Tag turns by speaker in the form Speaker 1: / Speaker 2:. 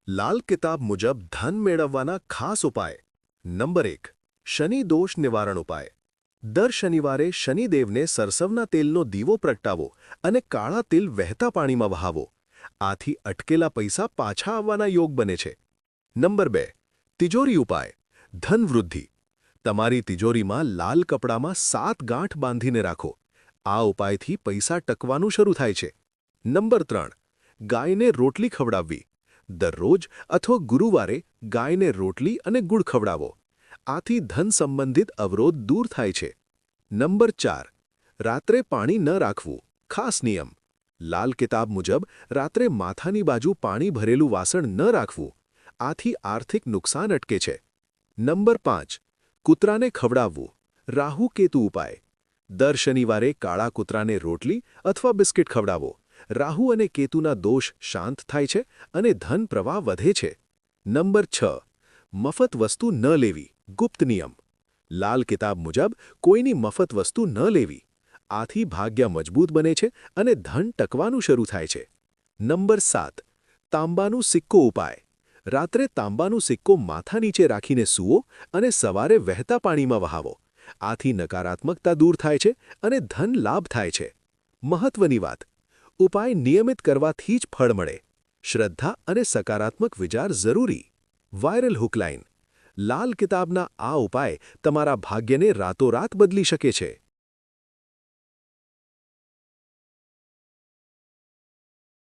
Speaker 1: લાલ કિતાબ મુજબ ધન મેળવવાના ખાસ ઉપાય. નંબર 1. શનિ દોષ નિવારણ ઉપાય. દર શનિવારે શનિદેવને સરસવના તેલનો દીવો પ્રગટાવો અને કાળા તિલ વહેતા પાણીમાં વહાવો. આથી અટકેલા પૈસા પાછા આવવાના યોગ બને છે. નંબર 2. તિજોરી ઉપાય. ધન વૃદ્ધિ. તમારી તિજોરીમાં લાલ કપડામાં 7 ગાંઠ બાંધીને રાખો. આ ઉપાયથી પૈસા ટકવાનું શરૂ થાય છે. નંબર 3. ગાયને રોટલી ખવડાવવી. દરરોજ અથવા ગુરુવારે ગાયને રોટલી અને ગુડ ખવડાવો. આથી ધન સંબંધિત અવરોધ દૂર થાય છે. નંબર 4. રાત્રે પાણી ન રાખવું. ખાસ નિયમ. લાલ કિતાબ મુજબ રાત્રે માથાની બાજુ પાણી ભરેલું વાસણ ન રાખવું. આથી આર્થિક નુકસાન અટકે છે. નંબર 5. કૂતરાને ખવડાવવું. રાહુ કેતુ ઉપાય. દર શનિવારે કાળા કૂતરાને રોટલી અથવા બિસ્કિટ ખવડાવો. રાહુ અને કેતુના દોષ શાંત થાય છે અને ધન પ્રવાહ વધે છે. નંબર 6. મફત વસ્તુ ન લેવી. ગુપ્ત નિયમ. લાલ કિતાબ મુજબ કોઈની મફત વસ્તુ ન લેવી. આથી ભાગ્ય મજબૂત બને છે અને ધન ટકવાનું શરૂ થાય છે. નંબર 7. તાંબાનું સિક્કો ઉપાય. રાત્રે તાંબાનું સિક્કો માથા નીચે રાખીને સૂવો અને સવારે વહેતા પાણીમાં વહાવો. આથી નકારાત્મકતા દૂર થાય છે અને ધન લાભ થાય છે. મહત્વની વાત. ઉપાય નિયમિત કરવાથી જ ફળ મળે. શ્રદ્ધા અને સકારાત્મક વિચાર જરૂરી. વાયરલ હુકલાઇન. લાલ કિતાબના આ ઉપાય તમારા ભાગ્યને રાતોરાત બદલી શકે છે.